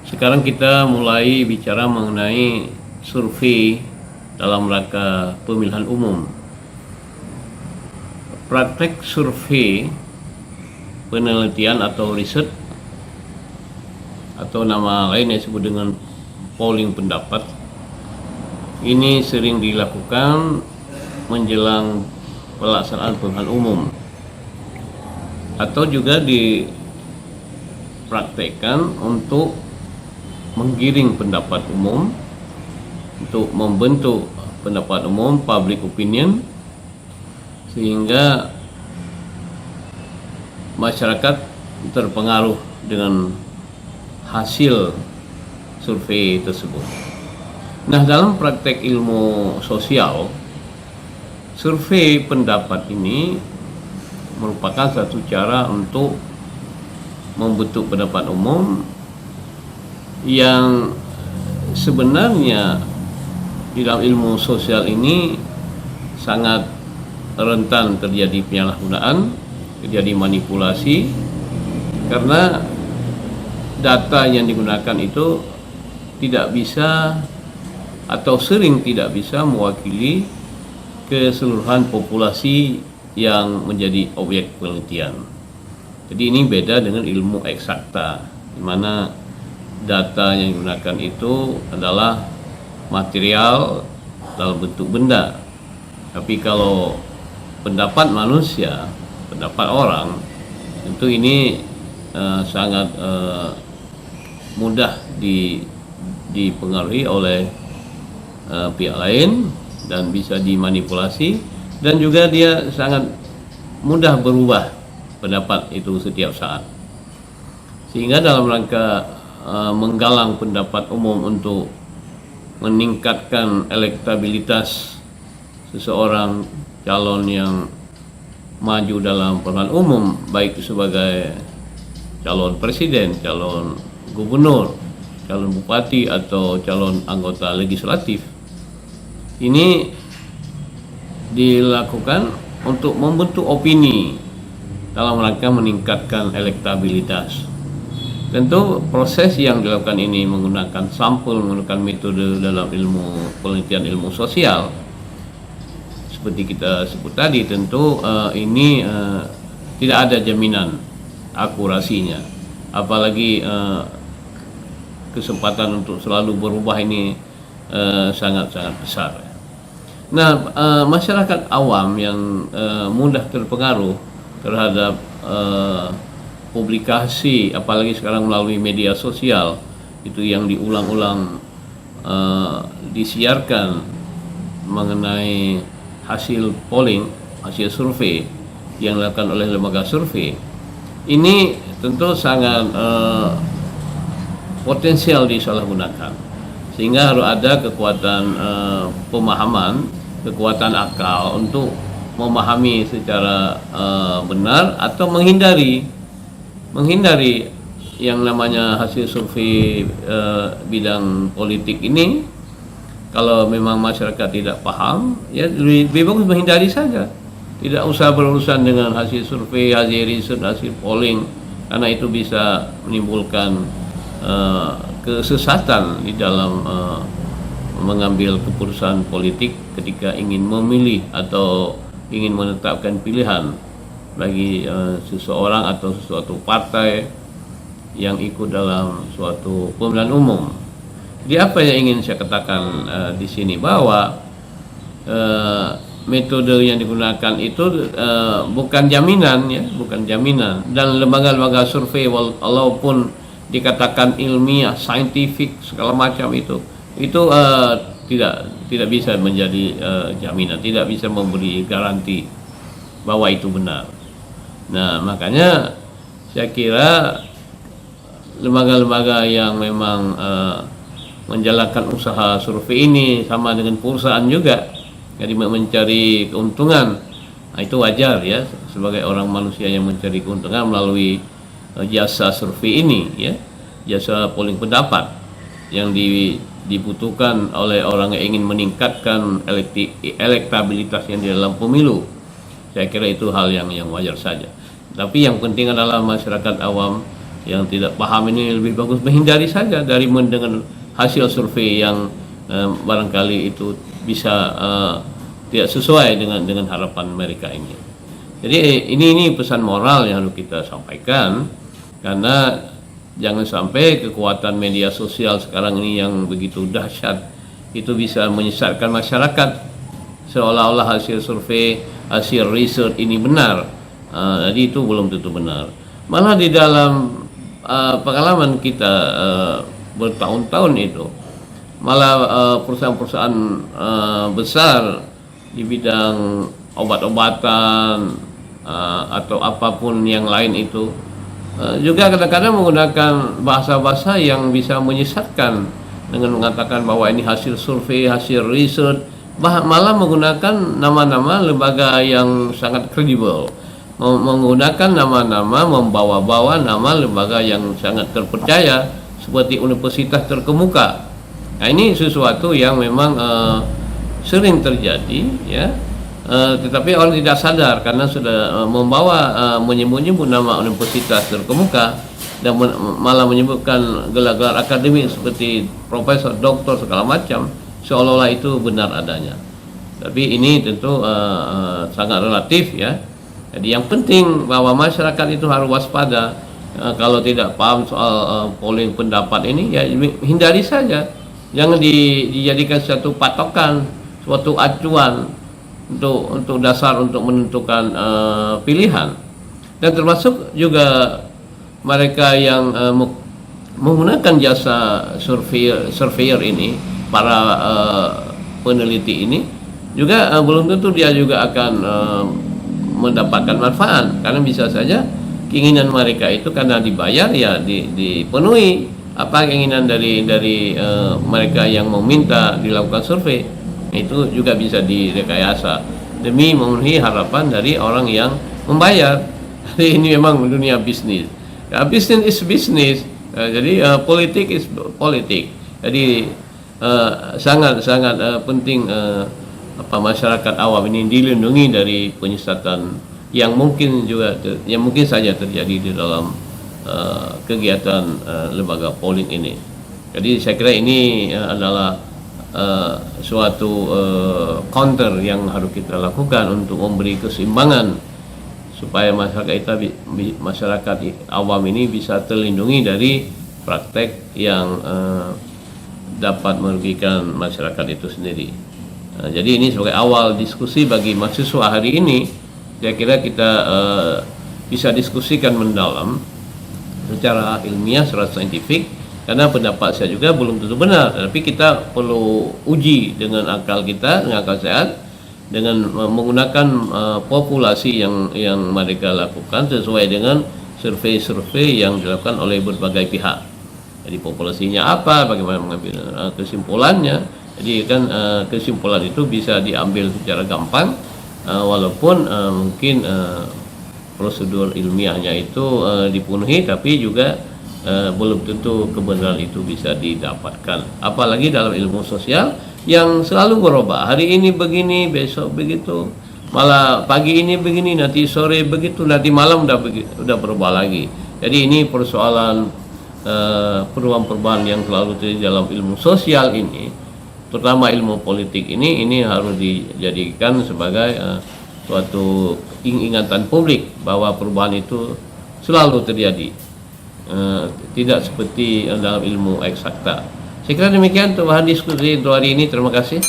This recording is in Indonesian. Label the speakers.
Speaker 1: Sekarang kita mulai bicara mengenai survei dalam rangka pemilihan umum. Praktek survei, penelitian atau riset, atau nama lain yang disebut dengan polling pendapat, ini sering dilakukan menjelang pelaksanaan pemilihan umum, atau juga dipraktekkan untuk menggiring pendapat umum, untuk membentuk pendapat umum, public opinion, sehingga masyarakat terpengaruh dengan hasil survei tersebut. Nah, dalam praktek ilmu sosial, survei pendapat ini merupakan satu cara untuk membentuk pendapat umum yang sebenarnya di dalam ilmu sosial ini sangat rentan terjadi penyalahgunaan, terjadi manipulasi, karena data yang digunakan itu tidak bisa atau sering tidak bisa mewakili keseluruhan populasi yang menjadi objek penelitian. Jadi ini beda dengan ilmu eksakta, di mana data yang digunakan itu adalah material dalam bentuk benda. Tapi kalau pendapat manusia, pendapat orang, tentu ini sangat mudah dipengaruhi oleh pihak lain dan bisa dimanipulasi, dan juga dia sangat mudah berubah pendapat itu setiap saat. Sehingga dalam rangka menggalang pendapat umum untuk meningkatkan elektabilitas seseorang calon yang maju dalam pemilihan umum, baik sebagai calon presiden, calon gubernur, calon bupati, atau calon anggota legislatif, ini dilakukan untuk membentuk opini dalam rangka meningkatkan elektabilitas. Tentu proses yang dilakukan ini menggunakan sampel, menggunakan metode dalam ilmu penelitian ilmu sosial seperti kita sebut tadi. Tentu ini tidak ada jaminan akurasinya, apalagi kesempatan untuk selalu berubah ini sangat-sangat besar. Nah, masyarakat awam yang mudah terpengaruh terhadap publikasi, apalagi sekarang melalui media sosial, itu yang diulang-ulang disiarkan mengenai hasil polling, hasil survei yang dilakukan oleh lembaga survei, ini tentu sangat potensial disalahgunakan, sehingga harus ada kekuatan pemahaman, kekuatan akal untuk memahami secara benar atau menghindari yang namanya hasil survei bidang politik ini. Kalau memang masyarakat tidak paham, ya lebih bagus menghindari saja, tidak usah berurusan dengan hasil survei, hasil riset, hasil polling, karena itu bisa menimbulkan kesesatan di dalam mengambil keputusan politik ketika ingin memilih atau ingin menetapkan pilihan bagi seseorang atau suatu partai yang ikut dalam suatu pemilihan umum. Jadi apa yang ingin saya katakan di sini, bahwa metode yang digunakan itu bukan jaminan, ya, bukan jaminan. Dan lembaga-lembaga survei walaupun dikatakan ilmiah, saintifik, segala macam itu tidak bisa menjadi jaminan, tidak bisa memberi garansi bahwa itu benar. Nah, makanya saya kira lembaga-lembaga yang memang menjalankan usaha survei ini sama dengan perusahaan juga, jadi mencari keuntungan. Nah, itu wajar, ya, sebagai orang manusia yang mencari keuntungan melalui jasa survei ini, ya, jasa polling pendapat yang dibutuhkan oleh orang yang ingin meningkatkan elektabilitas yang di dalam pemilu. Saya kira itu hal yang wajar saja. Tapi yang penting adalah masyarakat awam yang tidak paham ini lebih bagus menghindari saja dari mendengar hasil survei yang barangkali itu bisa tidak sesuai dengan harapan mereka ini. Jadi ini pesan moral yang harus kita sampaikan, karena jangan sampai kekuatan media sosial sekarang ini yang begitu dahsyat itu bisa menyesatkan masyarakat seolah-olah hasil survei, hasil riset ini benar. Jadi itu belum tentu benar. Malah di dalam pengalaman kita bertahun-tahun itu, malah perusahaan-perusahaan besar di bidang obat-obatan atau apapun yang lain itu juga kadang-kadang menggunakan bahasa-bahasa yang bisa menyesatkan dengan mengatakan bahwa ini hasil survei, hasil riset, malah menggunakan nama-nama lembaga yang sangat kredibel, menggunakan nama-nama, membawa-bawa nama lembaga yang sangat terpercaya seperti universitas terkemuka. Nah, ini sesuatu yang memang sering terjadi, ya. Tetapi orang tidak sadar karena sudah membawa menyebut-nyebut nama universitas terkemuka dan malah menyebutkan gelar-gelar akademik seperti profesor, doktor, segala macam, seolah-olah itu benar adanya. Tapi ini tentu sangat relatif, ya. Jadi yang penting bahwa masyarakat itu harus waspada. Kalau tidak paham soal polling pendapat ini, ya hindari saja. Jangan dijadikan suatu patokan, suatu acuan untuk dasar untuk menentukan pilihan. Dan termasuk juga mereka yang menggunakan jasa surveyor ini, para peneliti ini juga belum tentu dia juga akan mendapatkan manfaat, karena bisa saja keinginan mereka itu karena dibayar ya dipenuhi apa keinginan dari mereka yang meminta dilakukan survei. Itu juga bisa direkayasa demi memenuhi harapan dari orang yang membayar. Jadi ini memang dunia bisnis. Ya, business is business. Jadi politik is politik. Jadi sangat penting masyarakat awam ini dilindungi dari penyesatan yang mungkin saja terjadi di dalam kegiatan lembaga polling ini. Jadi saya kira ini adalah suatu counter yang harus kita lakukan untuk memberi keseimbangan supaya masyarakat awam ini bisa terlindungi dari praktek yang dapat merugikan masyarakat itu sendiri. Jadi ini sebagai awal diskusi bagi mahasiswa hari ini, saya kira kita bisa diskusikan mendalam secara ilmiah, secara saintifik. Karena pendapat saya juga belum tentu benar, tapi kita perlu uji dengan akal kita, dengan akal sehat, dengan menggunakan populasi yang mereka lakukan sesuai dengan survei-survei yang dilakukan oleh berbagai pihak. Jadi populasinya apa, bagaimana mengambil kesimpulannya. Jadi kan kesimpulan itu bisa diambil secara gampang, walaupun mungkin prosedur ilmiahnya itu dipenuhi, tapi juga belum tentu kebenaran itu bisa didapatkan. Apalagi dalam ilmu sosial yang selalu berubah. Hari ini begini, besok begitu. Malah pagi ini begini, nanti sore begitu, nanti malam udah berubah lagi. Jadi ini persoalan perubahan-perubahan yang selalu terjadi dalam ilmu sosial ini, terutama ilmu politik ini harus dijadikan sebagai suatu ingatan publik bahwa perubahan itu selalu terjadi. Tidak seperti dalam ilmu eksakta. Saya kira demikian untuk bahan diskusi untuk hari ini. Terima kasih.